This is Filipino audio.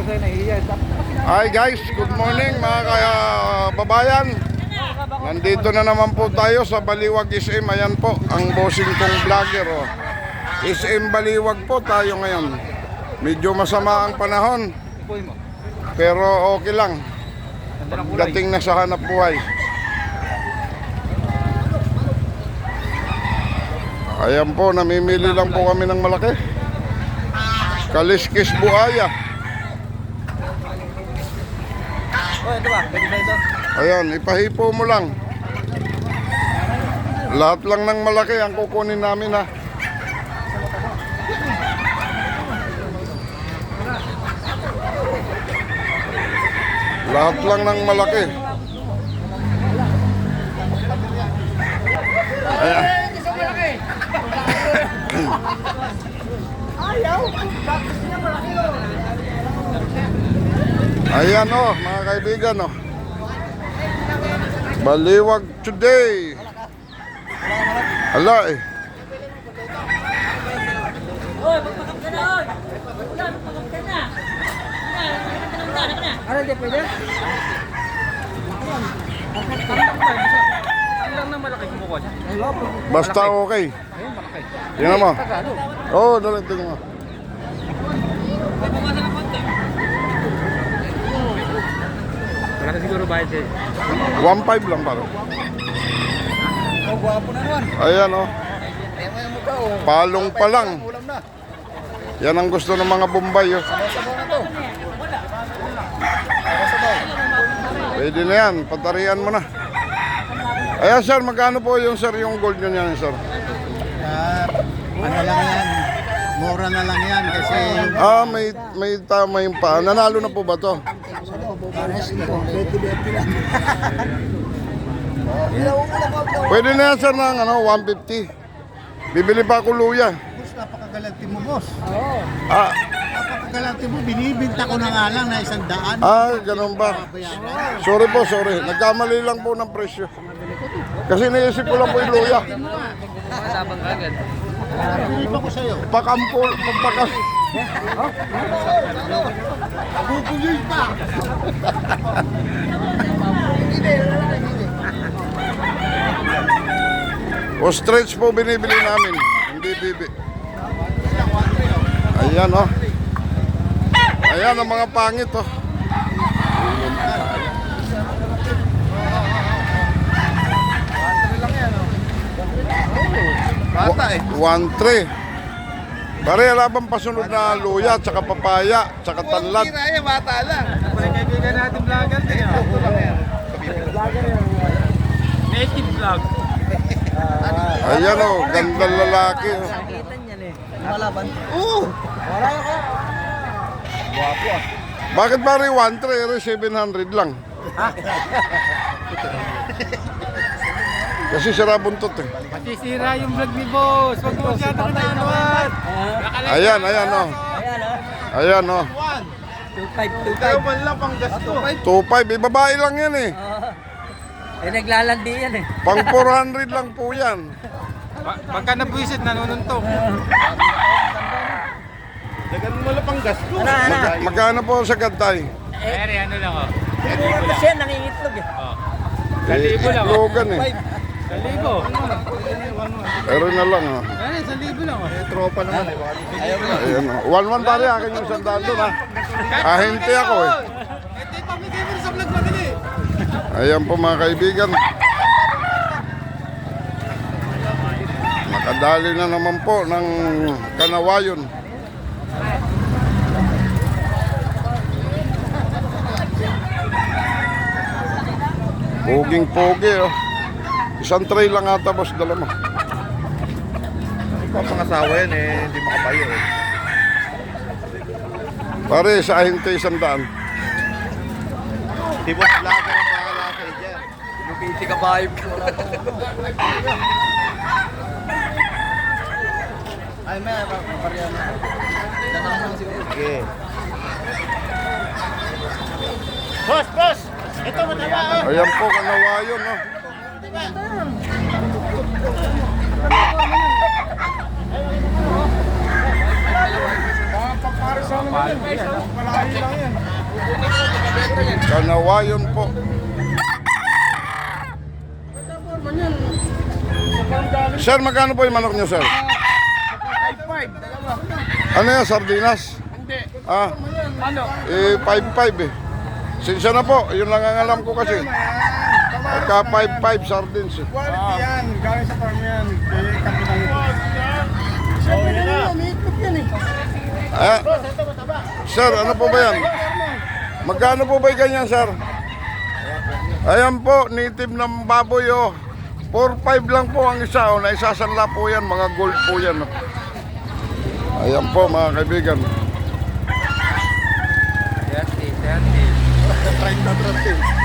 Hi guys, good morning mga kababayan. Nandito na naman po tayo sa Baliwag SM. Ayan po ang bossing kong vlogger. SM Baliwag po tayo ngayon. Medyo masama ang panahon, pero okay lang. Dating na sa hanap buhay. Ayan po, namimili lang po kami ng malaki. Kaliskis buaya. Ayan, ipahipo mo lang. Lahat lang ng malaki ang kukunin namin, ha. Lahat lang ng malaki. Ayan. Ayan mga kaibigan Baliwag today. Hala Oy, magpakap ka na, oy. Magpakap ka na. Ano, di pwede? Ang lang ng malaki kumukuha siya. basta okay. Ayun, malaki. Tingnan mo. Oo, dali, tingnan mo. May bukasan ng konti. Wala na siguro bayad siya. 1.5 lang paro. Oh, guwapo na naman. Ayan Tema yung mukha, oh. palong pa lang. Ulam na. Yan ang gusto ng mga Bombay Sabaw na to. Pwede na yan, patarian mo na. Ayan sir, magkano po yung gold nyo yan sir? Ano lang yan, mura na lang yan kasi May tama yung pa. Nanalo na po ba to? Pwede na yan sir ng 150. Bibili pa ako luya. boss, napakagalante mo boss. Ah, Napakagalante mo, binibinta ko na nga lang na 100. ganun ba? Sorry po, sorry. Nagkamali lang po ng presyo. Kasi naisip ko lang po yung luya. Matabang agad. Binibig ko sa'yo. Pakampol, pagpakas. Bubuloy pa. Ostrich po binibili namin. Hindi bibi. Ayan Ayan ang mga pangit Bata 1.3. Pare, wala bang pasunod na luya, tsaka papaya, tsaka tanlat? Kaya bata lang. Kaibigan natin vlogger din. Native vlog. Ayan gandang lalaki. Sakitan yan eh. Malaban. Bakit pare 1.3, 700 lang? Kasi sira buntot Matisira yung vlog ni boss. Huwag mo siya ito kinaanuan. Ayan Ayan 2.5. Kaya man lang pang gasto. 2.5, babae lang yan Naglalandi yan eh. Pang 400 lang po yan. Pagka nabuisit, nanununtong. Dagan mo lang pang gasto. Magkano po sa gantay? Ano lang oh. Puro siya nangingitlog eh. Salibo lang. Logan Salibo. Pero na lang Salibo lang oh. Tropa naman Ayan 1-1 pare, akin yung sandal doon Ahente ako Ito yung pamigay mo sa vlog madali. Ayan po mga kaibigan. Nakadali na naman po ng kanawayon. Poging-pogi Isang tray lang ata boss, dala mo. Pangasawa yan hindi makapayo Pare, sa ahente 100. Di boss vlogger ang bahala kayo dyan. Lupiti ka bayib ka. Ay may papariyan na. Sige. Boss! Ito mataba Ayan po, kanawayon Malayo lang yan. Kanawayon po. Sir, magkano po yung manok nyo, sir? 5-5. Ano yan, sardinas? Hindi. Ah, Ano? 5-5 eh. Sinsya na po, yun lang ang alam ko kasi. Pagka 5-5 sardines eh. Quality yan. Galing sa farm yan. Kaya kami lang ito. Siyempre na yan. Iitlog yan eh. Ah, sir, ano po ba yan? Magkano po ba yung ganyan, sir? Ayan po, native ng baboy oh. 4-5 lang po ang isa oh. Naisasanla po yan, mga gold po yan oh. Ayan po mga kaibigan. 30. 30.